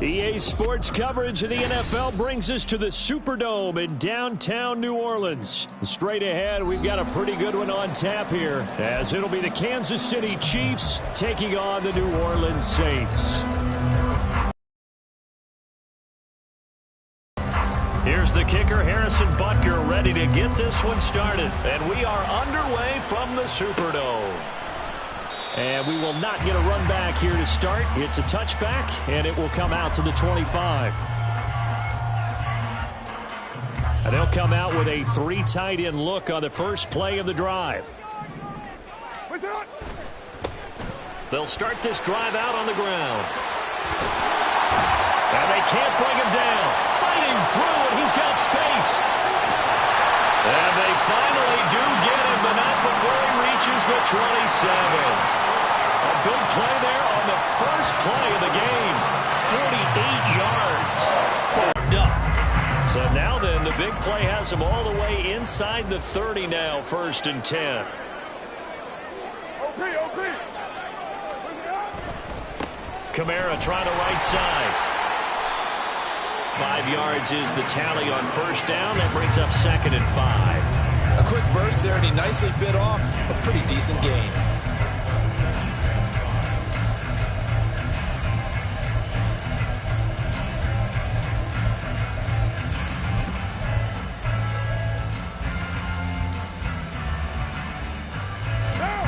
EA Sports coverage of the NFL brings us to the Superdome in downtown New Orleans. Straight ahead, we've got a pretty good one on tap here, as it'll be the Kansas City Chiefs taking on the New Orleans Saints. Here's the kicker, Harrison Butker, ready to get this one started. And we are underway from the Superdome. And we will not get a run back here to start. It's a touchback, and it will come out to the 25. And they'll come out with a 3 tight end look on the first play of the drive. They'll start this drive out on the ground. And they can't bring him down. Fighting through, and he's got space. And they finally do get him, but not before he reaches the 27. A big play there on the first play of the game. 48 yards. So now then, the big play has him all the way inside the 30 now, 1st and 10. Kamara trying to right side. 5 yards is the tally on first down. That brings up 2nd and 5. A quick burst there, and he nicely bit off a pretty decent gain.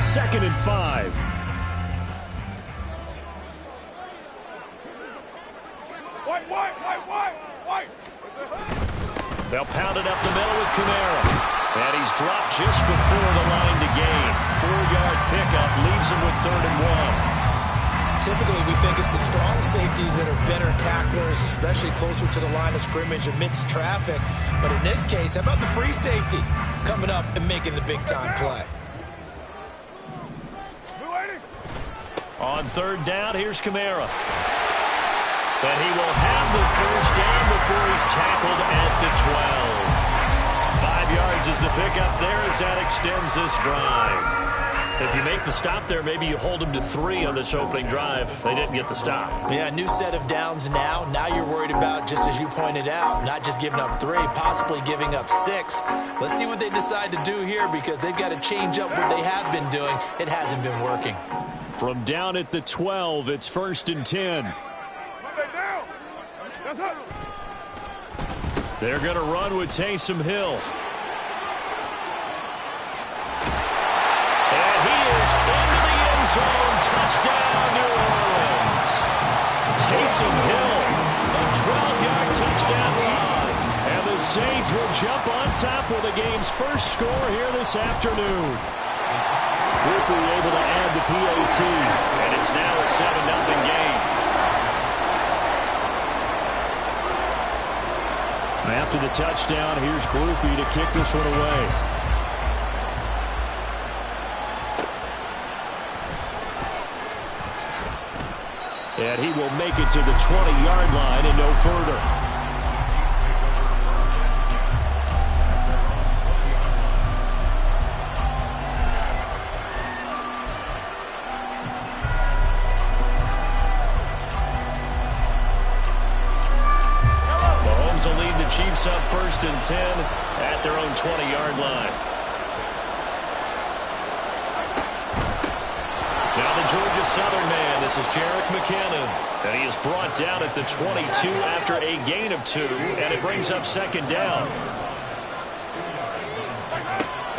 Second and 5. They'll pound it up the middle with Kamara. And he's dropped just before the line to gain. 4-yard pickup leaves him with 3rd and 1. Typically, we think it's the strong safeties that are better tacklers, especially closer to the line of scrimmage amidst traffic. But in this case, how about the free safety coming up and making the big-time play? On 3rd down, here's Kamara. And he will have the first down before he's tackled at the 12. 5 yards is the pickup there as that extends this drive. If you make the stop there, maybe you hold them to 3 on this opening drive. They didn't get the stop. Yeah, new set of downs now. Now you're worried about, just as you pointed out, not just giving up 3, possibly giving up 6. Let's see what they decide to do here, because they've got to change up what they have been doing. It hasn't been working. From down at the 12, it's 1st and 10. They're going to run with Taysom Hill. And he is into the end zone. Touchdown, New Orleans. Taysom Hill, a 12-yard touchdown run. And the Saints will jump on top with the game's first score here this afternoon. Quickly able to add the PAT. And it's now a 7-0 game. After the touchdown, here's Groupie to kick this one away. And he will make it to the 20-yard line and no further. Will lead the Chiefs up 1st and 10 at their own 20-yard line. Now the Georgia Southern man, this is Jerick McKinnon. And he is brought down at the 22 after a gain of 2, and it brings up 2nd down.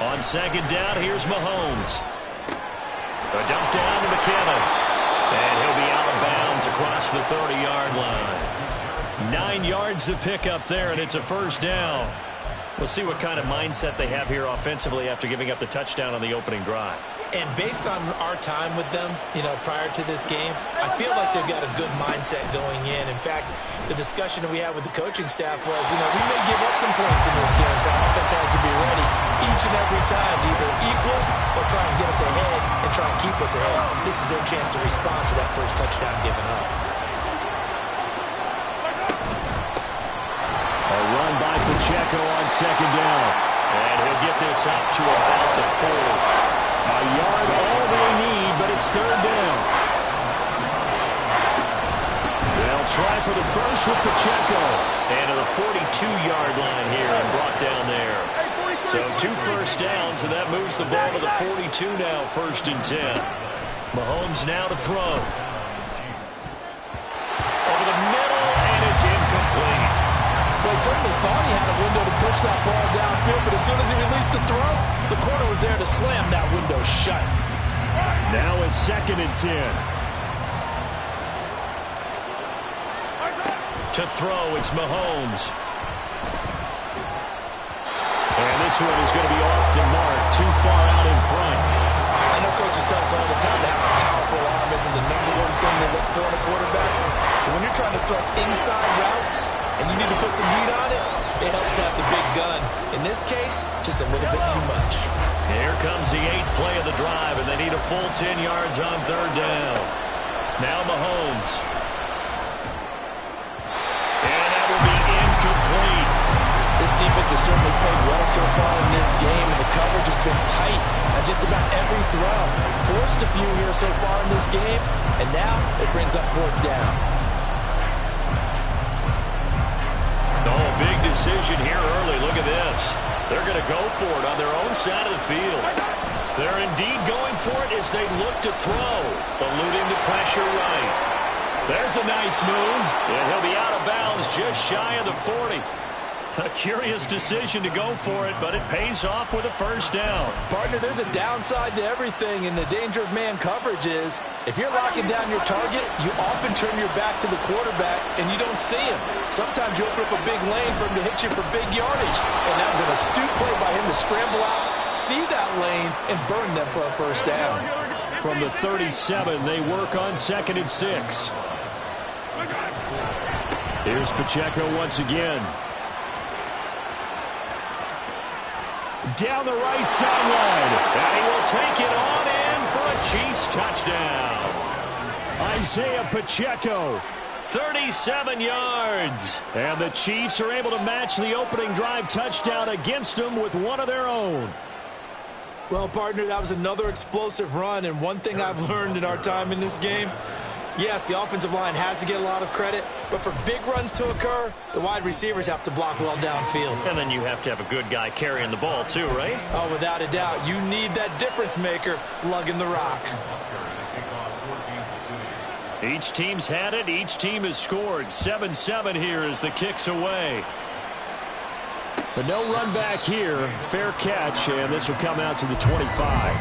On 2nd down, here's Mahomes. A dump down to McKinnon. And he'll be out of bounds across the 30-yard line. 9 yards to pick up there, and it's a 1st down. We'll see what kind of mindset they have here offensively after giving up the touchdown on the opening drive. And based on our time with them, prior to this game, I feel like they've got a good mindset going in. In fact, the discussion that we had with the coaching staff was, we may give up some points in this game, so our offense has to be ready each and every time to either equal or try and get us ahead and try and keep us ahead. This is their chance to respond to that first touchdown given up. A run by Pacheco on 2nd down. And he'll get this up to about the 40. A yard all they need, but it's third down. They'll try for the first with Pacheco. And to the 42-yard line here and brought down there. So 2 first downs, and that moves the ball to the 42 now, 1st and 10. Mahomes now to throw. Over the middle, and it's incomplete. Well, he certainly thought he had a window to push that ball downfield, but as soon as he released the throw, the corner was there to slam that window shut. Now it's 2nd and 10. To throw, it's Mahomes. And this one is going to be off the mark, too far out in front. I know coaches tell us all the time to have a powerful arm isn't the #1 thing they look for in a quarterback. But when you're trying to throw inside routes and you need to put some heat on it, it helps to have the big gun. In this case, just a little bit too much. Here comes the 8th play of the drive, and they need a full 10 yards on 3rd down. Now Mahomes. And that will be incomplete. This defense has certainly played well so far in this game, and the coverage has been tight on just about every throw. Forced a few here so far in this game, and now it brings up 4th down. Oh, big decision here early. Look at this. They're going to go for it on their own side of the field. They're indeed going for it as they look to throw, eluding the pressure right. There's a nice move, and he'll be out of bounds just shy of the 40. A curious decision to go for it, but it pays off with a 1st down. Partner, there's a downside to everything, and the danger of man coverage is if you're locking down your target, you often turn your back to the quarterback, and you don't see him. Sometimes you open up a big lane for him to hit you for big yardage, and that was an astute play by him to scramble out, see that lane, and burn them for a 1st down. From the 37, they work on 2nd and 6. Here's Pacheco once again. Down the right sideline. And he will take it on in for a Chiefs touchdown. Isaiah Pacheco, 37 yards. And the Chiefs are able to match the opening drive touchdown against them with one of their own. Well, partner, that was another explosive run, and one thing I've learned in our time in this game, yes, the offensive line has to get a lot of credit, but for big runs to occur, the wide receivers have to block well downfield. And then you have to have a good guy carrying the ball too, right? Oh, without a doubt. You need that difference maker lugging the rock. Each team's had it. Each team has scored. 7-7 here as the kick's away. But no run back here. Fair catch, and this will come out to the 25.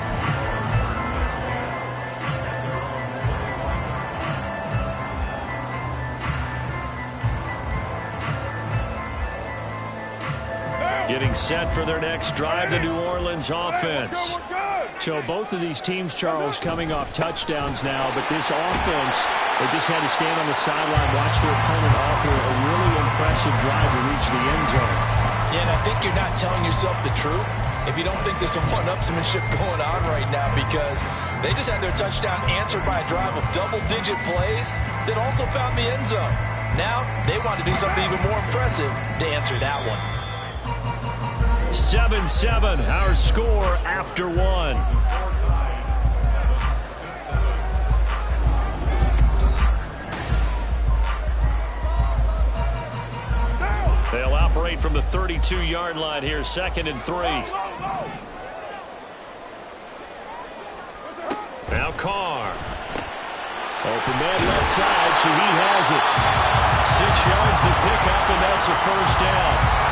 Getting set for their next drive, the New Orleans offense. So both of these teams, Charles, coming off touchdowns now, but this offense, they just had to stand on the sideline, watch their opponent offer a really impressive drive to reach the end zone. Yeah, and I think you're not telling yourself the truth if you don't think there's some one-upsmanship going on right now, because they just had their touchdown answered by a drive of double-digit plays that also found the end zone. Now they want to do something even more impressive to answer that one. 7-7, our score after one. They'll operate from the 32-yard line here, 2nd and 3. Now Carr. Open man left side, so he has it. 6 yards the pickup, and that's a 1st down.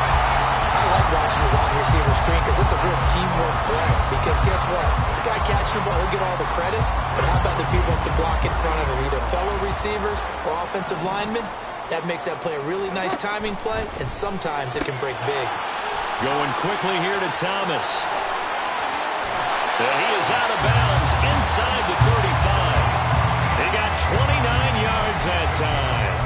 I like watching the wide receiver screen because it's a real teamwork play. Because guess what? The guy catching the ball, he'll get all the credit. But how about the people have to block in front of him, either fellow receivers or offensive linemen? That makes that play a really nice timing play, and sometimes it can break big. Going quickly here to Thomas. And he is out of bounds inside the 35. He got 29 yards that time.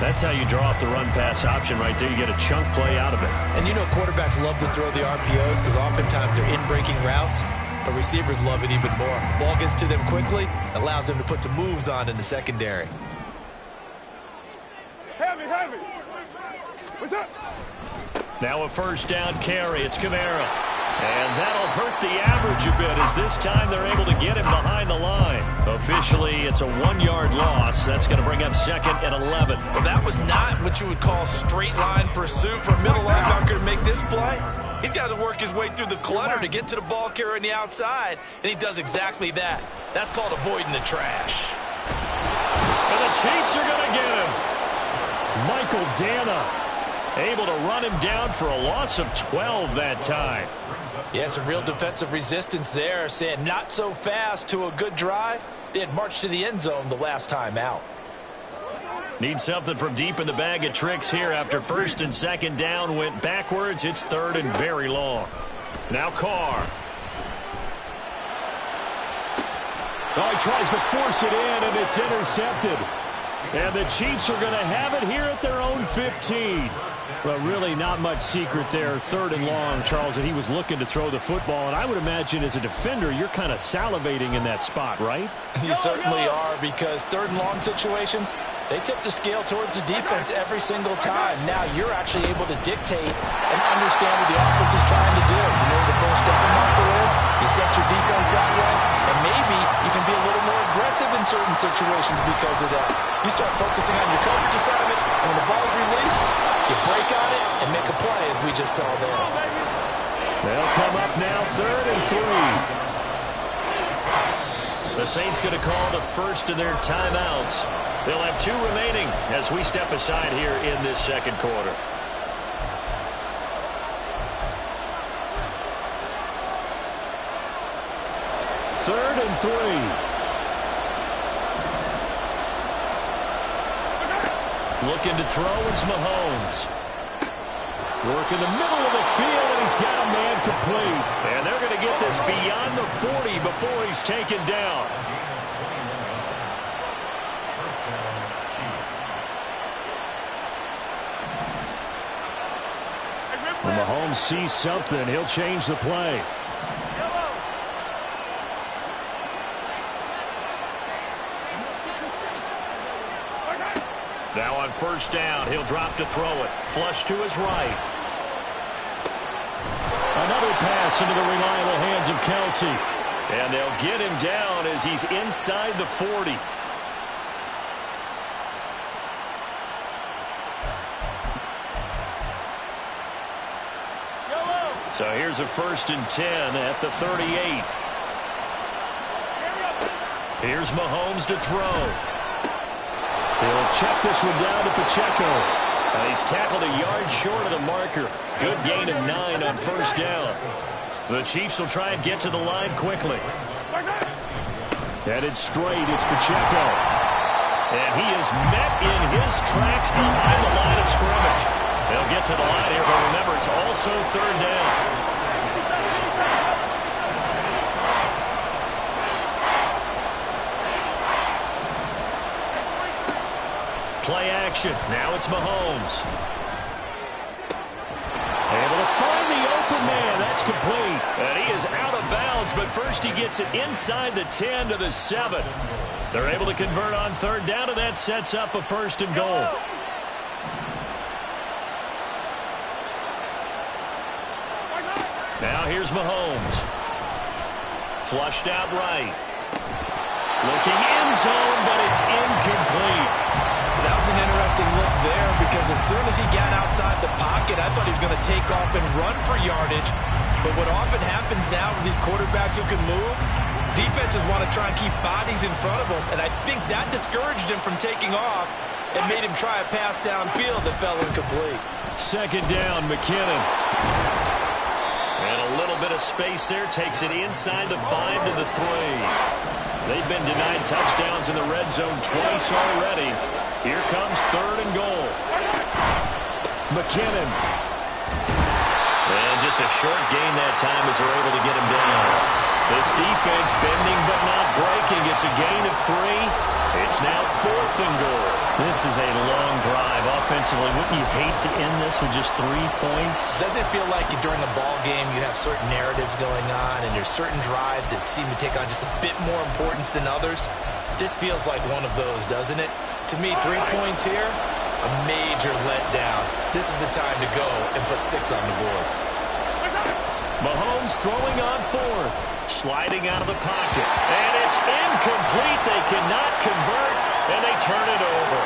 That's how you draw up the run-pass option right there. You get a chunk play out of it. And you know quarterbacks love to throw the RPOs because oftentimes they're in-breaking routes, but receivers love it even more. The ball gets to them quickly, allows them to put some moves on in the secondary. Heavy. What's up? Now a first down carry. It's Kamara. And that'll hurt the average a bit as this time they're able to get him behind the line. Officially, it's a 1-yard loss. That's going to bring up 2nd and 11. Well, that was not what you would call straight line pursuit for a middle linebacker to make this play. He's got to work his way through the clutter to get to the ball carrier on the outside, and he does exactly that. That's called avoiding the trash. And the Chiefs are going to get him. Michael Dana able to run him down for a loss of 12 that time. Yeah, some real defensive resistance there, saying not so fast to a good drive. They had marched to the end zone the last time out. Need something from deep in the bag of tricks here after 1st and 2nd down went backwards. It's 3rd and very long. Now Carr. Oh, he tries to force it in, and it's intercepted. And the Chiefs are going to have it here at their own 15. Well, really not much secret there. 3rd and long, Charles, and he was looking to throw the football. And I would imagine as a defender, you're kind of salivating in that spot, right? You certainly are, because 3rd and long situations, they tip the scale towards the defense every single time. Now you're actually able to dictate and understand what the offense is trying to do. You know the first down marker is. You set your defense that way, and maybe you can be a little more aggressive in certain situations because of that. You start focusing on your coverage assignment, and when the ball is released, you break on it and make a play, as we just saw there. They'll come up now 3rd and 3. The Saints going to call the first of their timeouts. They'll have 2 remaining as we step aside here in this 2nd quarter. Third and 3. Looking to throw is Mahomes. Work in the middle of the field, and he's got a man complete. And they're going to get this beyond the 40 before he's taken down. When Mahomes sees something, he'll change the play. Now on 1st down, he'll drop to throw it. Flush to his right. Another pass into the reliable hands of Kelsey. And they'll get him down as he's inside the 40. So here's a 1st and 10 at the 38. Here's Mahomes to throw. He'll check this one down to Pacheco. He's tackled a yard short of the marker. Good gain of 9 on 1st down. The Chiefs will try and get to the line quickly. Headed straight, it's Pacheco. And he is met in his tracks behind the line of scrimmage. They'll get to the line here, but remember, it's also 3rd down. Play action. Now it's Mahomes. Able to find the open man. That's complete. And he is out of bounds, but first he gets it inside the 10 to the 7. They're able to convert on 3rd down, and that sets up a 1st and goal. Now here's Mahomes. Flushed out right. Looking in zone, but it's incomplete. That was an interesting look there because as soon as he got outside the pocket, I thought he was going to take off and run for yardage. But what often happens now with these quarterbacks who can move, defenses want to try and keep bodies in front of them, and I think that discouraged him from taking off and made him try a pass downfield that fell incomplete. 2nd down, McKinnon. And a little bit of space there takes it inside the 5 to the 3. They've been denied touchdowns in the red zone twice already. Here comes 3rd and goal. McKinnon. And just a short gain that time as they're able to get him down. This defense bending but not breaking. It's a gain of 3. It's now 4th and goal. This is a long drive offensively. Wouldn't you hate to end this with just 3 points? Doesn't it feel like during a ball game you have certain narratives going on and there's certain drives that seem to take on just a bit more importance than others? This feels like one of those, doesn't it? To me, 3 points here, a major letdown. This is the time to go and put 6 on the board. Mahomes throwing on fourth. Sliding out of the pocket. And it's incomplete. They cannot convert, and they turn it over.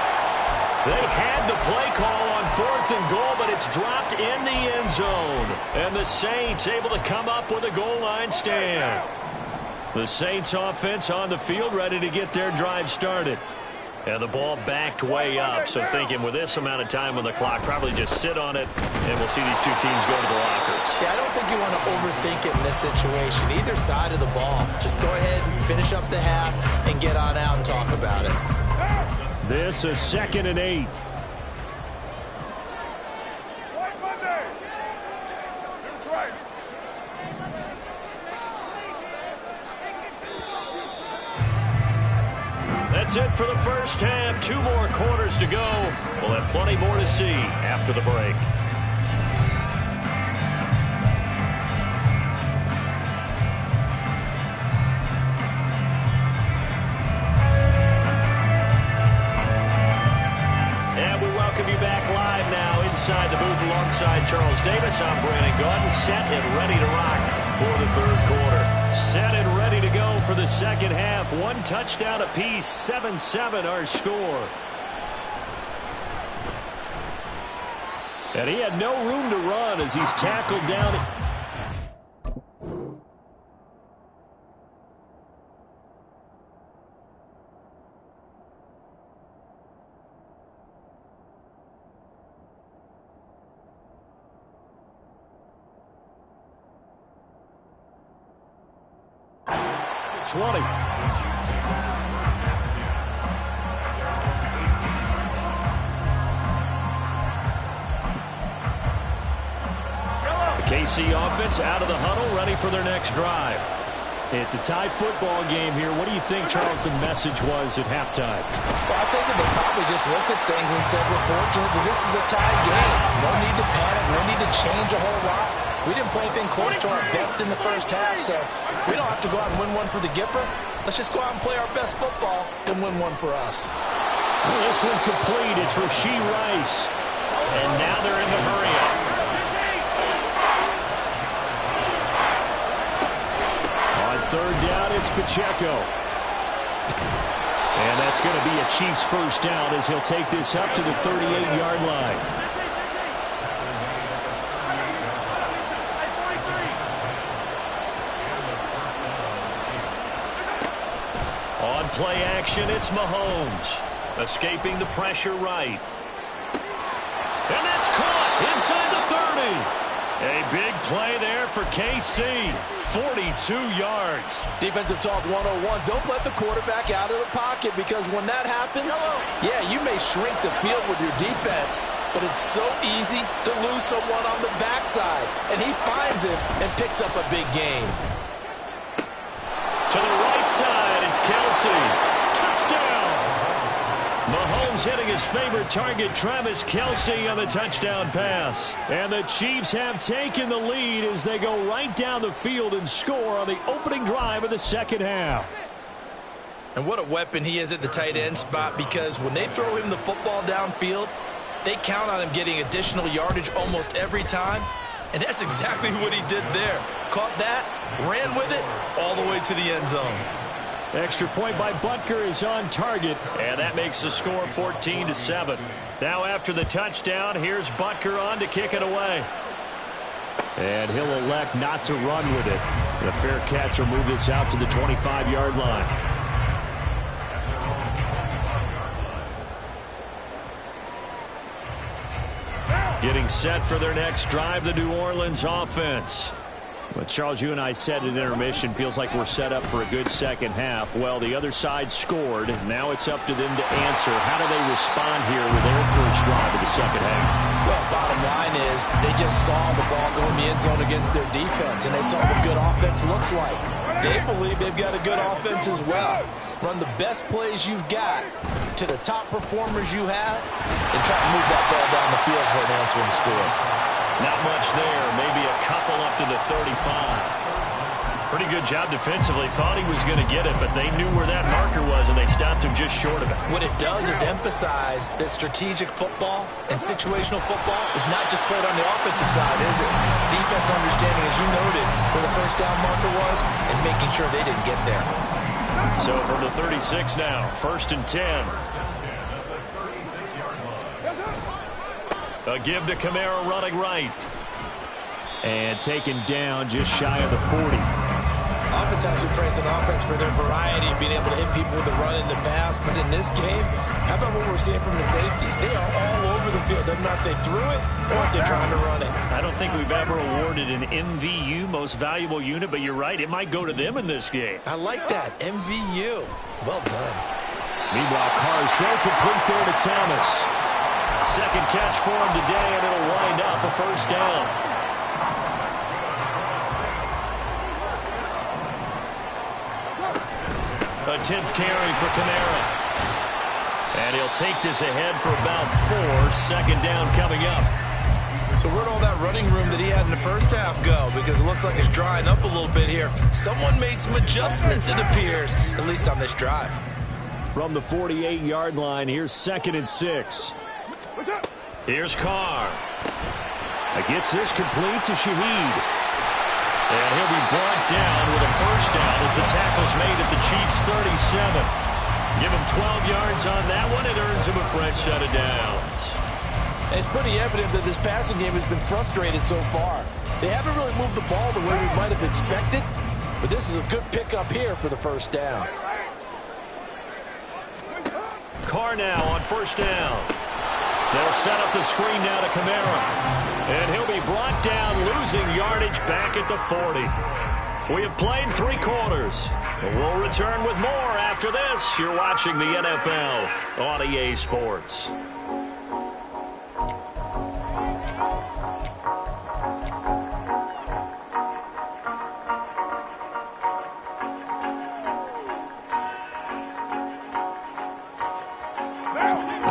They had the play call on 4th and goal, but it's dropped in the end zone. And the Saints able to come up with a goal line stand. The Saints offense on the field ready to get their drive started. And the ball backed way up, so thinking with this amount of time on the clock, probably just sit on it, and we'll see these two teams go to the lockers. Yeah, I don't think you want to overthink it in this situation. Either side of the ball. Just go ahead and finish up the half and get on out and talk about it. This is 2nd and 8. That's it for the first half. 2 more quarters to go. We'll have plenty more to see after the break. And we welcome you back live now inside the booth alongside Charles Davis. I'm Brandon Gaudin, set and ready to rock for the 3rd quarter. Set and ready to go for the 2nd half. 1 touchdown apiece, 7-7 our score. And he had no room to run as he's tackled down. KC offense out of the huddle, ready for their next drive. It's a tie football game here. What do you think, Charles, the message was at halftime? Well, I think that they probably just looked at things and said, we're fortunate that this is a tied game. No need to panic, no need to change a whole lot. We didn't play anything close to our best in the first half, so we don't have to go out and win one for the Gipper. Let's just go out and play our best football and win one for us. Well, this one complete. It's Rashee Rice. And now they're in the hurry-up. On 3rd down, it's Pacheco. And that's going to be a Chiefs first down as he'll take this up to the 38-yard line. On play action, it's Mahomes. Escaping the pressure right. And that's caught inside the 30. A big play there for KC. 42 yards. Defensive talk 101. Don't let the quarterback out of the pocket, because when that happens, yeah, you may shrink the field with your defense, but it's so easy to lose someone on the backside. And he finds him and picks up a big gain. To the right side, it's Kelsey. Touchdown. Mahomes hitting his favorite target, Travis Kelsey, on the touchdown pass. And the Chiefs have taken the lead as they go right down the field and score on the opening drive of the 2nd half. And what a weapon he is at the tight end spot, because when they throw him the football downfield, they count on him getting additional yardage almost every time. And that's exactly what he did there. Caught that, ran with it, all the way to the end zone. Extra point by Butker is on target. And that makes the score 14-7. Now after the touchdown, here's Butker on to kick it away. And he'll elect not to run with it. The fair catch will move this out to the 25-yard line. Getting set for their next drive, the New Orleans offense. But Charles, you and I said at intermission, feels like we're set up for a good 2nd half. Well, the other side scored. Now it's up to them to answer. How do they respond here with their first drive of the 2nd half? Well, bottom line is they just saw the ball go in the end zone against their defense, and they saw what good offense looks like. They believe they've got a good offense as well. Run the best plays you've got to the top performers you have, and try to move that ball down the field for an answering score. Not much there. Maybe a couple up to the 35. Pretty good job defensively. Thought he was going to get it, but they knew where that marker was, and they stopped him just short of it. What it does is emphasize that strategic football and situational football is not just played on the offensive side, is it? Defense understanding, as you noted, where the first down marker was and making sure they didn't get there. So from the 36 now, 1st and 10. A give to Kamara running right. And taken down just shy of the 40. Oftentimes we praise an offense for their variety of being able to hit people with the run in the pass. But in this game, how about what we're seeing from the safeties? They are all over the field. Doesn't matter if they threw it or if they're trying to run it. I don't think we've ever awarded an MVU, most valuable unit, but you're right. It might go to them in this game. I like that. MVU. Well done. Meanwhile, Carr's so complete there to Thomas. Second catch for him today, and it'll wind up a first down. A 10th carry for Kamara. And he'll take this ahead for about 4. Second down coming up. So where'd all that running room that he had in the first half go? Because it looks like it's drying up a little bit here. Someone made some adjustments, it appears, at least on this drive. From the 48-yard line, here's 2nd and 6. Here's Carr. Gets this complete to Shaheed. And he'll be brought down with a first down as the tackle's made at the Chiefs' 37. Give him 12 yards on that one. It earns him a fresh set of downs. It's pretty evident that this passing game has been frustrated so far. They haven't really moved the ball the way we might have expected, but this is a good pickup here for the first down. Carr now on first down. They'll set up the screen now to Kamara. And he'll be brought down, losing yardage back at the 40. We have played 3 quarters. We'll return with more after this. You're watching the NFL on EA Sports.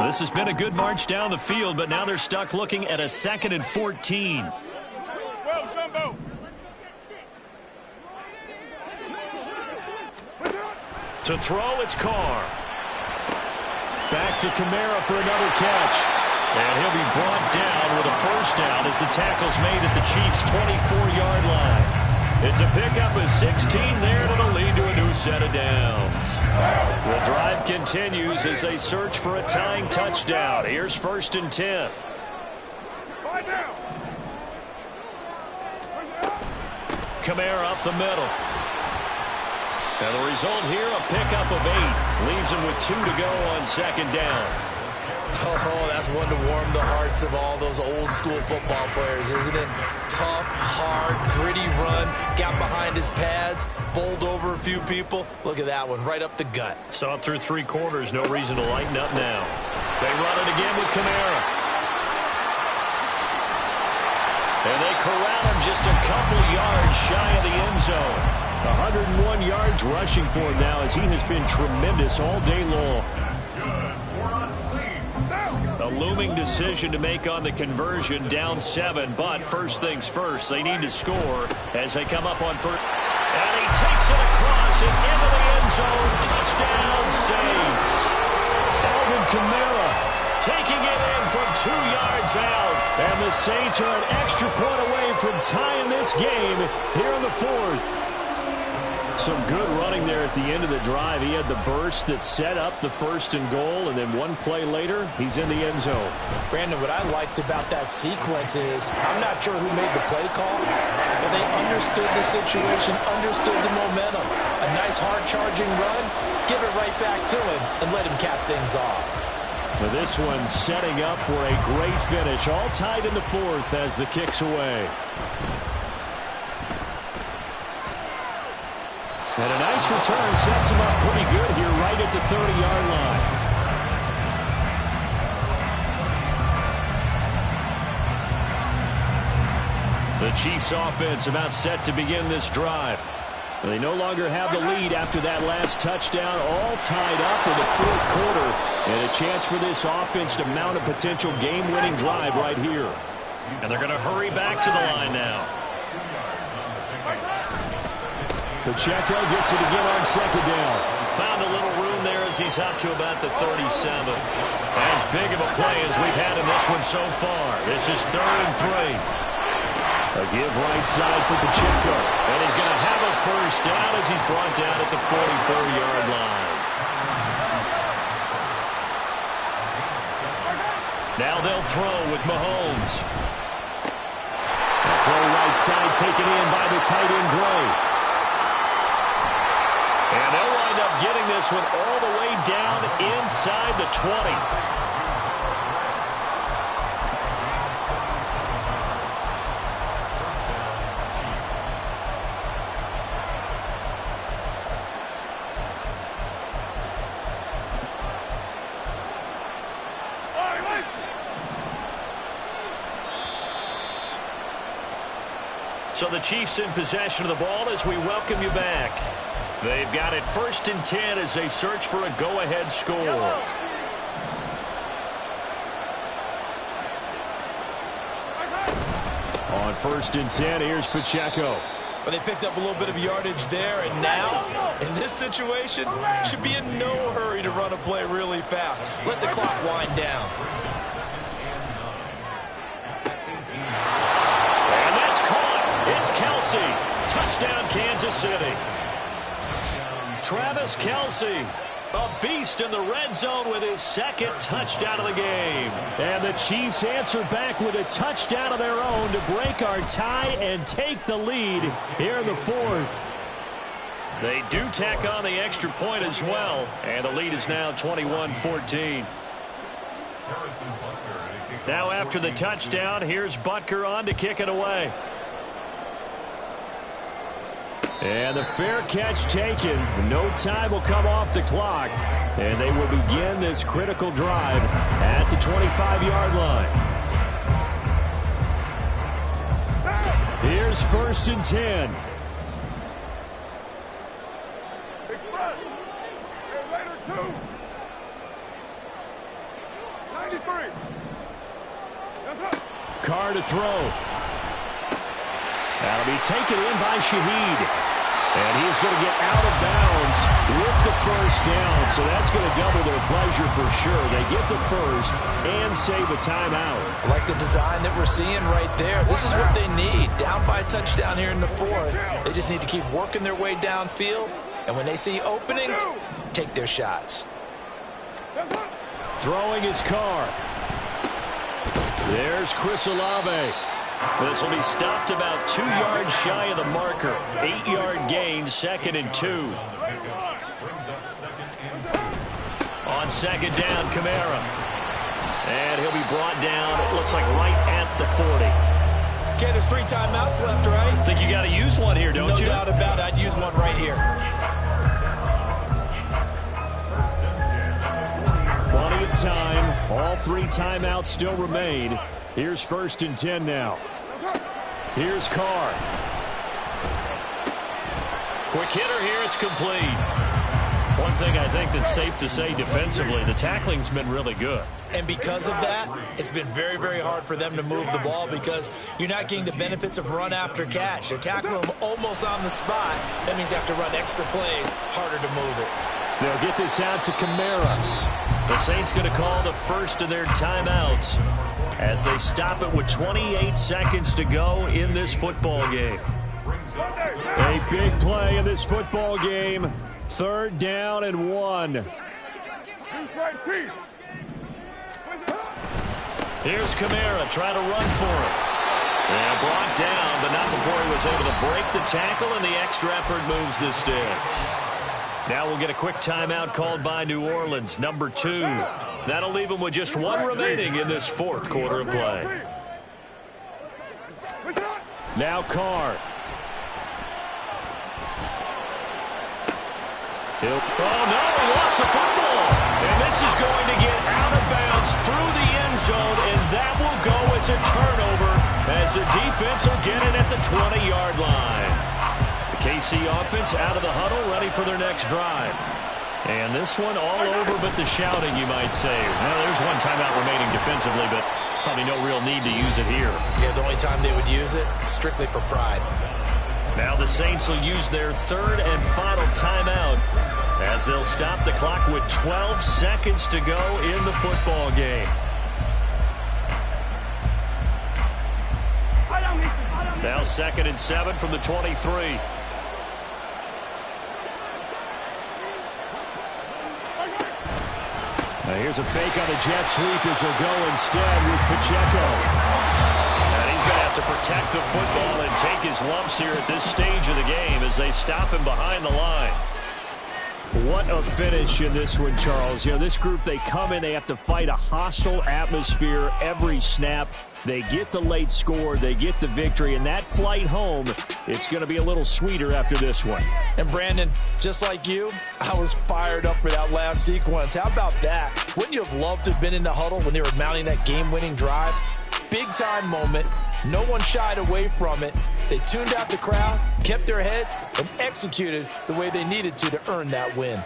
This has been a good march down the field, but now they're stuck looking at a 2nd and 14. To throw, it's Carr. Back to Kamara for another catch. And he'll be brought down with a first down as the tackle's made at the Chiefs' 24-yard line. It's a pickup of 16 there, and it'll lead to a new set of downs. The drive continues as they search for a tying touchdown. Here's 1st and 10. Kamara up the middle. And the result here, a pickup of 8. Leaves him with 2 to go on 2nd down. Oh, that's one to warm the hearts of all those old-school football players, isn't it? Tough, hard, gritty run, got behind his pads, bowled over a few people. Look at that one, right up the gut. Saw it through 3 quarters, no reason to lighten up now. They run it again with Kamara. And they corral him just a couple yards shy of the end zone. 101 yards rushing for him now as he has been tremendous all day long. A looming decision to make on the conversion, down 7, but first things first, they need to score as they come up on first. And he takes it across and into the end zone. Touchdown, Saints. Alvin Kamara taking it in from 2 yards out. And the Saints are an extra point away from tying this game here in the 4th. Some good running there at the end of the drive. He had the burst that set up the 1st and goal, and then one play later, he's in the end zone. Brandon, what I liked about that sequence is I'm not sure who made the play call, but they understood the situation, understood the momentum. A nice hard-charging run, give it right back to him, and let him cap things off. Now this one setting up for a great finish. All tied in the 4th as the kick's away. And a nice return sets him up pretty good here right at the 30-yard line. The Chiefs offense about set to begin this drive. They no longer have the lead after that last touchdown, all tied up in the 4th quarter. And a chance for this offense to mount a potential game-winning drive right here. And they're going to hurry back to the line now. Pacheco gets it again on second down. Found a little room there as he's up to about the 37. As big of a play as we've had in this one so far. This is 3rd and 3. A give right side for Pacheco. And he's going to have a first down as he's brought down at the 44-yard line. Now they'll throw with Mahomes. A throw right side taken in by the tight end Gray. And they'll wind up getting this one all the way down inside the 20. So the Chiefs in possession of the ball as we welcome you back. They've got it 1st and 10 as they search for a go-ahead score. On 1st and 10, here's Pacheco. But they picked up a little bit of yardage there, and now, in this situation, should be in no hurry to run a play really fast. Let the clock wind down. And that's caught. It's Kelsey. Touchdown, Kansas City. Travis Kelsey, a beast in the red zone with his 2nd touchdown of the game. And the Chiefs answer back with a touchdown of their own to break our tie and take the lead here in the 4th. They do tack on the extra point as well, and the lead is now 21-14. Now after the touchdown, here's Butker on to kick it away. And the fair catch taken. No time will come off the clock. And they will begin this critical drive at the 25-yard line. Here's 1st and 10. Express. Later 2. 93. Carr to throw. That'll be taken in by Shaheed. And he's going to get out of bounds with the first down. So that's going to double their pleasure for sure. They get the first and save a timeout. I like the design that we're seeing right there. This is what they need. Down by a touchdown here in the 4th. They just need to keep working their way downfield. And when they see openings, take their shots. Throwing his Carr. There's Chris Olave. This will be stopped about 2 yards shy of the marker. 8-yard gain, 2nd and 2. On 2nd down, Kamara. And he'll be brought down, it looks like right at the 40. Okay, there's 3 timeouts left, right? I think you got to use one here, don't you? No doubt about it. I'd use one right here. Plenty of time. All 3 timeouts still remain. Here's 1st and 10 now. Here's Carr. Quick hitter here. It's complete. One thing I think that's safe to say defensively, the tackling's been really good. And because of that, it's been very, very hard for them to move the ball because you're not getting the benefits of run after catch. They're tackling them almost on the spot. That means you have to run extra plays, harder to move it. They'll get this out to Kamara. The Saints going to call the first of their timeouts as they stop it with 28 seconds to go in this football game. A big play in this football game. 3rd down and 1. Here's Kamara trying to run for it. And brought down, but not before he was able to break the tackle, and the extra effort moves the sticks. Now we'll get a quick timeout called by New Orleans, number 2. That'll leave them with just 1 remaining in this 4th quarter of play. Now Carr. Oh, no, he lost the football. And this is going to get out of bounds through the end zone, and that will go as a turnover as the defense will get it at the 20-yard line. The KC offense out of the huddle, ready for their next drive. And this one all over but the shouting, you might say. Well, there's 1 timeout remaining defensively, but probably no real need to use it here. Yeah, the only time they would use it, strictly for pride. Now the Saints will use their third and final timeout as they'll stop the clock with 12 seconds to go in the football game. Now 2nd and 7 from the 23. Now here's a fake on the jet sweep as they'll go instead with Pacheco. And he's going to have to protect the football and take his lumps here at this stage of the game as they stop him behind the line. What a finish in this one, Charles. You know, this group, they come in, they have to fight a hostile atmosphere every snap. They get the late score, they get the victory, and that flight home, it's going to be a little sweeter after this one. And Brandon, just like you, I was fired up for that last sequence. How about that? Wouldn't you have loved to have been in the huddle when they were mounting that game-winning drive? Big-time moment. No one shied away from it. They tuned out the crowd, kept their heads, and executed the way they needed to earn that win.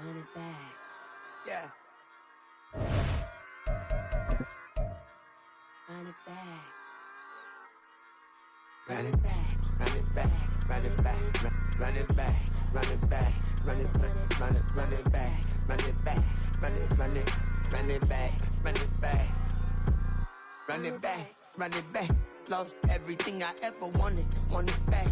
Run it back. Yeah. Run it back. Run it back. Run it back. Run it back. Run it back. Run it back. Run it back. Run it run it back. Run it back. Run it run it run it back. Run it back. Run it back. Run it back. Lost everything I ever wanted. Want it back.